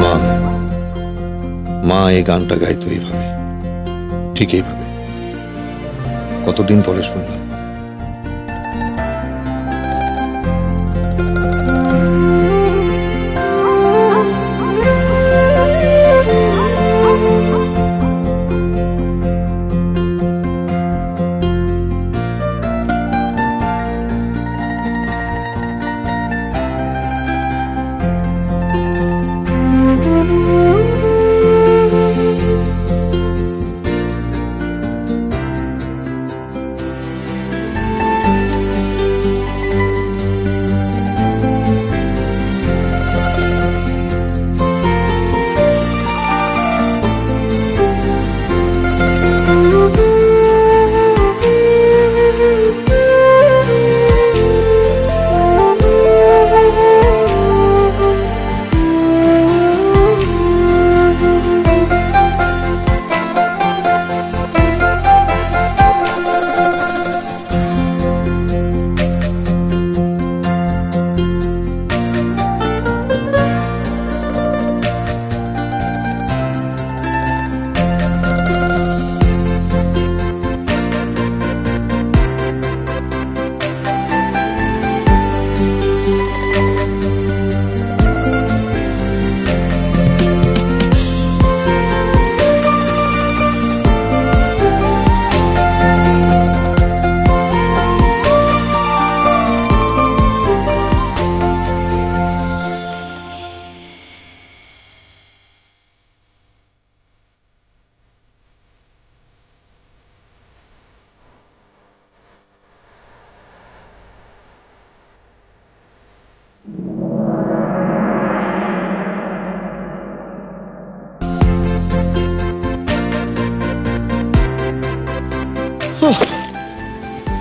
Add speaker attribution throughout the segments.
Speaker 1: মা মা এই গানটা গাইতো এইভাবে, ঠিক এইভাবে। কতদিন পরে শুনলাম।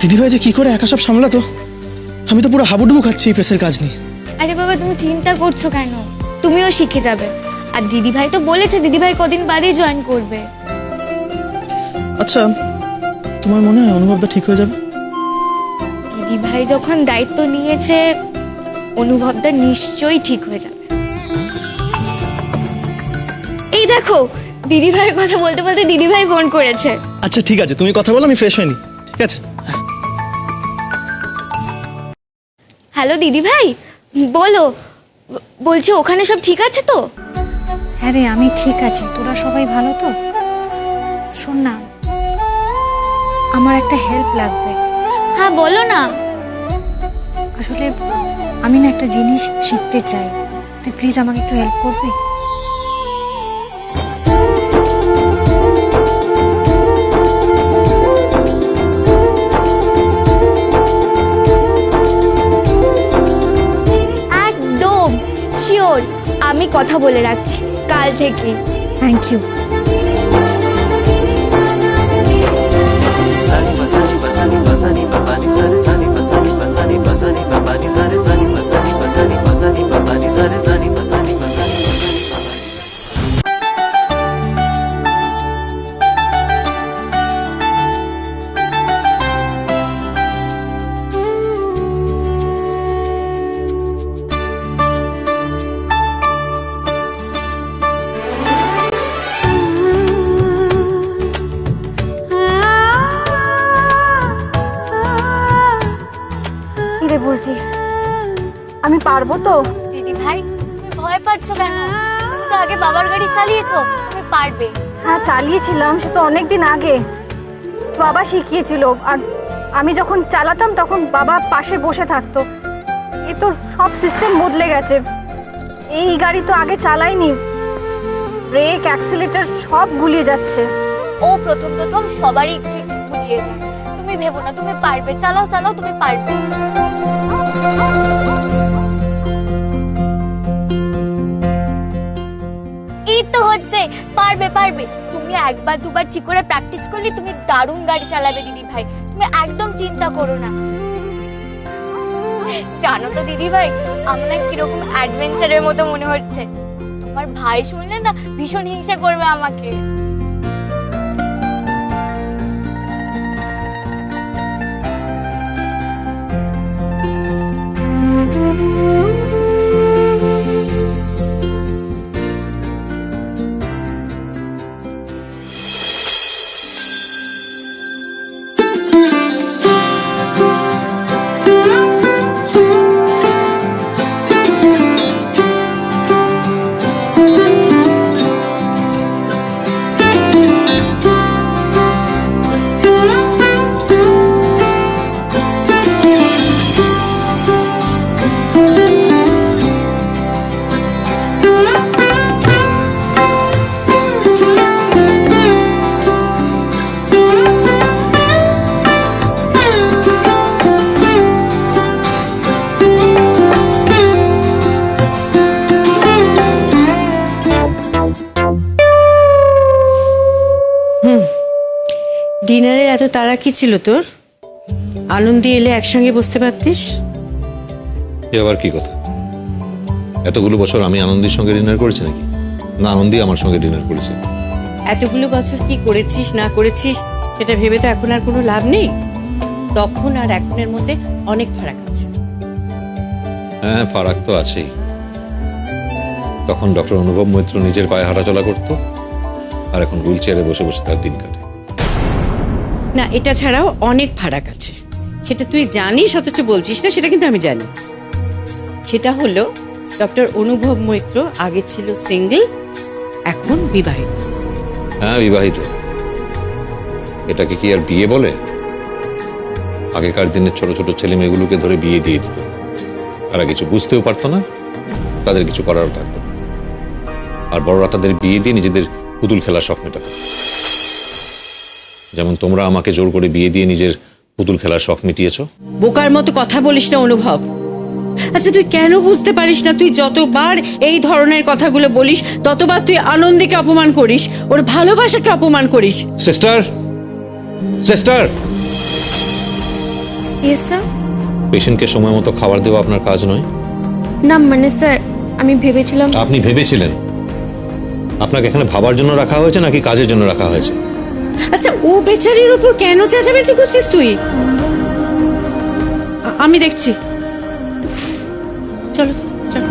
Speaker 2: দিদিভাই যে কি করে একা সব সামলাতো, আমি তো পুরো হাবুডুবু খাচ্ছি এই প্রেসের কাজ নিয়ে।
Speaker 3: আরে বাবা, তুমি চিন্তা করছো কেন? তুমিও শিখে যাবে। আর দিদিভাই তো বলেছে দিদিভাই কদিন বাদেই জয়েন করবে।
Speaker 2: আচ্ছা, তোমার মনে হয় অনুভবটা ঠিক হয়ে যাবে?
Speaker 3: দিদিভাই যখন দায়িত্ব নিয়েছে, অনুভবটা নিশ্চয়ই ঠিক হয়ে যাবে। এই দেখো, দিদিভাইয়ের কথা বলতে বলতে দিদিভাই ফোন করেছে।
Speaker 2: আচ্ছা ঠিক আছে, তুমি কথা বলো, আমি ফ্রেশ হয়নি। ঠিক আছে।
Speaker 3: হ্যালো দিদিভাই, বলো। বলছি ওখানে সব ঠিক আছে তো?
Speaker 4: হ্যাঁ রে, আমি ঠিক আছি। তোরা সবাই ভালো তো? শোন না, আমার একটা হেল্প লাগবে।
Speaker 3: হ্যাঁ বলো না।
Speaker 4: আসলে আমি না একটা জিনিস শিখতে চাই, তুই প্লিজ আমাকে একটু হেল্প করবি?
Speaker 3: একদম শিওর, আমি কথা বলে রাখছি কাল থেকে।
Speaker 4: Thank you.
Speaker 5: বলছি আমি পারবো তো?
Speaker 3: দিদি ভাই, তুমি ভয় পাচ্ছ কেন? তুমি তো আগে বাবার গাড়ি চালিয়েছো, তুমি পারবে।
Speaker 5: হ্যাঁ চালিয়েছিলাম, সে তো অনেকদিন আগে বাবা শিখিয়েছিল। আর আমি যখন চালাতাম তখন বাবা পাশে বসে থাকতো। এ তো সব সিস্টেম বদলে গেছে। এই গাড়ি তো আগে চালাইনি, ব্রেক অ্যাক্সিলারেটর সব গুলিয়ে যাচ্ছে।
Speaker 3: ও প্রথম প্রথম সবারই একটু একটু গুলিয়ে যায়। তুমি ভেবো না, তুমি পারবে। চালাও চালাও, তুমি পারবে। এই তো হচ্ছে, পারবে পারবে। তুমি একবার দুবার ঠিক করে প্র্যাকটিস করলে তুমি দারুণ গাড়ি চালাবে দিদি ভাই। তুমি একদম চিন্তা করো না। জানো তো দিদি ভাই, আমার না কিরকম অ্যাডভেঞ্চারের মতো মনে হচ্ছে। তোমার ভাই শুনলে না ভীষণ হিংসা করবে আমাকে।
Speaker 6: ডিনারের এত তাড়া কি ছিল তোর? আনন্দী এলে একসঙ্গে বসতে পারতিস।
Speaker 1: এ আবার কি কথা? এতগুলো বছর আমি আনন্দীর সঙ্গে ডিনার করেছি নাকি? না, আনন্দী আমার সঙ্গে ডিনার করেছে।
Speaker 6: এতগুলো বছর কি করেছিস না করেছিস সেটা ভেবে তো এখন আর কোনো লাভ নেই। তখন আর এখনের মধ্যে অনেক ফারাক আছে।
Speaker 1: হ্যাঁ, ফারাক তো আছেই। তখন ডক্টর অনুভব মৈত্র নিজের পায়ে হাঁটাচলা করতো, আর এখন হুইল চেয়ারে বসে বসে তার দিন কাটে।
Speaker 6: না, এটা ছাড়াও অনেক ফারাক আছে, সেটা তুই জানিস অথচ বলছিস না, সেটা কিন্তু আমি জানি। সেটা হলো ডক্টর অনুভব মৈত্র আগে ছিল সিঙ্গেল, এখন বিবাহিত।
Speaker 1: হ্যাঁ, বিবাহিত। এটাকে কি আর বিয়ে বলে? আগেকার দিনের ছোট ছোট ছেলে মেয়েগুলোকে ধরে বিয়ে দিয়ে দিত, তারা কিছু বুঝতেও পারতো না, তাদের কিছু করারও থাকতো না। আর বড়রা তাদের বিয়ে দিয়ে নিজেদের পুতুল খেলার শখ মেটাতো। যেমন তোমরা আমাকে জোর করে বিয়ে দিয়ে নিজের পুতুল খেলার শখ মিটিয়েছো।
Speaker 6: বোকার মতো কথা বলিস না অনুভব। আচ্ছা, তুই কেন বুঝতে পারিস না? তুই যতবার এই ধরনের কথাগুলো বলিস ততবার তুই আনন্দীকে অপমান করিস, ওর ভালোবাসাকে অপমান করিস।
Speaker 1: Sister, sister,
Speaker 7: yes sir.
Speaker 1: পেশেন্টকে সময় মতো খাবার দেওয়া আপনার কাজ নয়।
Speaker 7: না মানে স্যার, আমি ভেবেছিলাম।
Speaker 1: আপনি ভেবেছিলেন? আপনাকে এখানে ভাবার জন্য রাখা হয়েছে নাকি কাজের জন্য রাখা হয়েছে?
Speaker 6: আচ্ছা, ও বেচারির উপর কেন চেঁচামেচি করছিস তুই? আমি দেখছি। চলো চলো।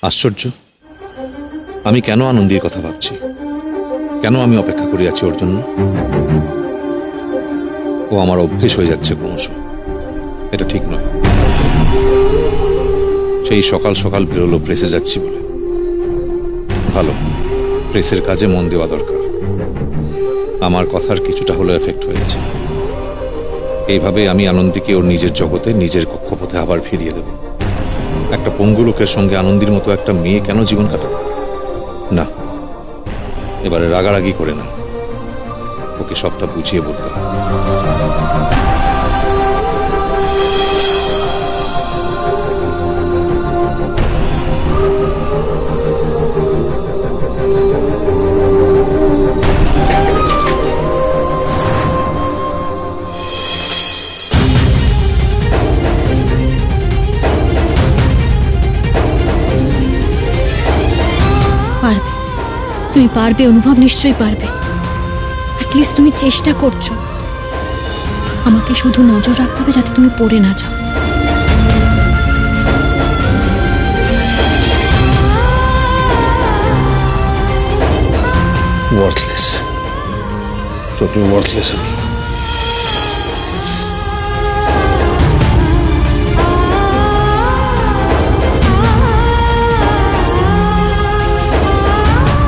Speaker 1: আশ্চর্য, আমি কেন আনন্দীর কথা ভাবছি, কেন আমি অপেক্ষা করে আছি ওর জন্য? ও আমার অভ্যেস হয়ে যাচ্ছে ক্রমশ। এটা ঠিক নয়। সেই সকাল সকাল বেরোলো প্রেসে যাচ্ছি বলে। ভালো, প্রেসের কাজে মন দেওয়া দরকার। আমার কথার কিছুটা হলো এফেক্ট হয়েছে। এইভাবে আমি আনন্দীকে ওর নিজের জগতে, নিজের কক্ষপথে আবার ফিরিয়ে দেব। একটা পঙ্গু লোকের সঙ্গে আনন্দীর মতো একটা মেয়ে কেন জীবন কাটাবে? না, এবারে রাগারাগি করে না, ওকে সবটা বুঝিয়ে বলতে হবে।
Speaker 4: পারবে, তুমি পারবে অনুভব, নিশ্চয়ই পারবে। অ্যাটলিস্ট তুমি চেষ্টা করছো। আমাকে শুধু নজর রাখতে হবে যাতে তুমি পড়ে না যাও।
Speaker 1: ওয়ার্থলেস, টোটাল ওয়ার্থলেস আমি।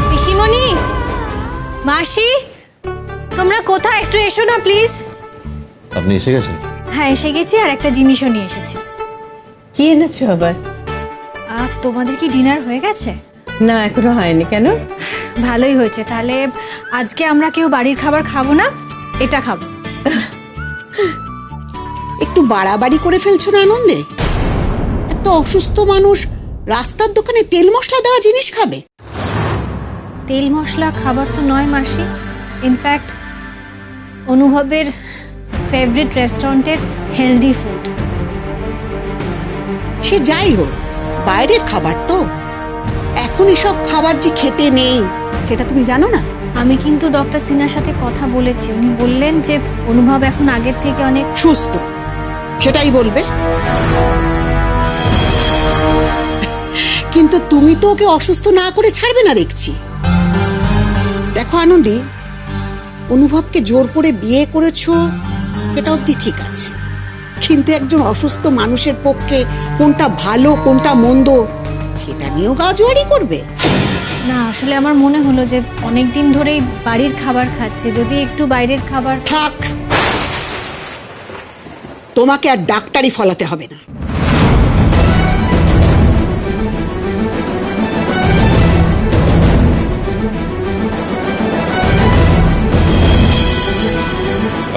Speaker 5: পিসিমণি, মাসি, তোমরা কোথায়? একটু এসো না প্লিজ।
Speaker 1: আপনি এসে গেছেন?
Speaker 5: হ্যাঁ, এসে গেছি, আর একটা জিনিসও নিয়ে এসেছি।
Speaker 6: কি এনেছো আবার?
Speaker 5: তোমাদের কি ডিনার হয়ে গেছে?
Speaker 6: না, এখনো হয়নি। কেন?
Speaker 5: ভালোই হয়েছে। তাহলে আজকে আমরা কেউ বাড়ির খাবার খাবো না, এটা খাবো।
Speaker 8: একটু বাড়াবাড়ি করে ফেলছো না আনন্দে? একটা অসুস্থ মানুষ রাস্তার দোকানে তেল মশলা দেওয়া জিনিস খাবে?
Speaker 5: তেল মশলা খাবার তো নয় মাসি, ইনফ্যাক্ট অনুভবের ফেভারিট রেস্টুরেন্টের হেলদি ফুড।
Speaker 8: সে যাই হোক, বাইরের খাবার তো। এখন এসব খাবার যে খেতে নেই সেটা তুমি জানো না?
Speaker 5: আমি কিন্তু ডক্টর সিনহার সাথে কথা বলেছি, উনি বললেন যে অনুভব এখন আগের থেকে অনেক
Speaker 8: সুস্থ, সেটাই বলবে। কিন্তু তুমি তো ওকে অসুস্থ না করে ছাড়বে না দেখছি। দেখো আনন্দী, অনুভবকে জোর করে বিয়ে করেছো সেটা অবধি ঠিক আছে, কিন্তু একজন অসুস্থ মানুষের পক্ষে কোনটা ভালো কোনটা মন্দ সেটা নিয়েও গাজোয়ারি করবে?
Speaker 5: না, আসলে আমার মনে হলো যে অনেক দিন ধরেই বাড়ির খাবার খাচ্ছে, যদি একটু বাইরের খাবার।
Speaker 8: থাক, তোমাকে আর ডাক্তারি ফলাতে হবে না।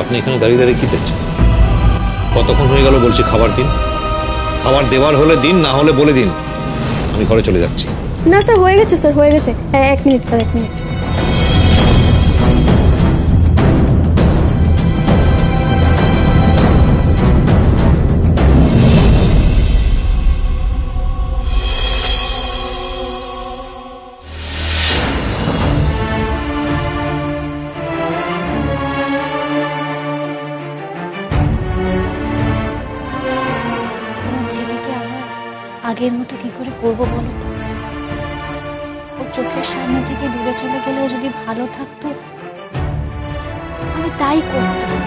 Speaker 1: আপনি এখানে দাঁড়িয়ে দাঁড়িয়ে কি দেখছেন? কতক্ষণ হয়ে গেল বলছি খাবার দিন। খাবার দেওয়ার হলে দিন, না হলে বলে দিন। আমি ঘরে চলে যাচ্ছি।
Speaker 7: না স্যার, হয়ে গেছে স্যার, হয়ে গেছে। 1 মিনিট স্যার, 1 মিনিট।
Speaker 4: তোমার ছেলেকে আমার আগের মতো কি করে করবো বলো তো? ওর চোখের সামনে থেকে দূরে চলে গেলেও যদি ভালো থাকতো, আমি তাই করতাম।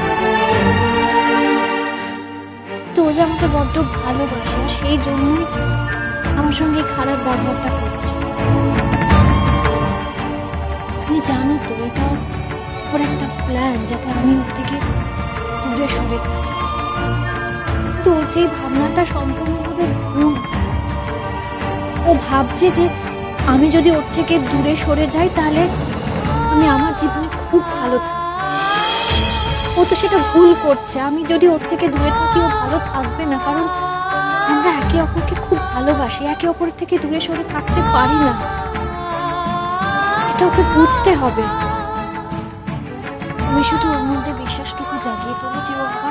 Speaker 4: তো ও যে আমাকে বড্ড ভালোবাসে, আর সেই জন্যই আমার সঙ্গে এই খারাপ ব্যবহারটা করছে। তুমি জানো তো, এটা ওর একটা প্ল্যান, যাতে আমি ওর থেকে দূরে সরে থাকি। কিন্তু ওর যে ভাবনাটা সম্পূর্ণভাবে ভুল। ও ভাবছে যে আমি যদি ওর থেকে দূরে সরে যাই, তাহলে আমি আমার জীবনে খুব ভালো থাকবো। ও তো সেটা ভুল করছে। আমি যদি ওর থেকে দূরে থাকি, ও ভালো থাকবে না, কারণ আমরা একে অপরকে খুব ভালোবাসি, একে অপরের থেকে দূরে সরে থাকতে পারি না। এটা ওকে বুঝতে হবে। আমি শুধু ওর মধ্যে বিশ্বাসটুকু জাগিয়ে তুলি যে ও আবার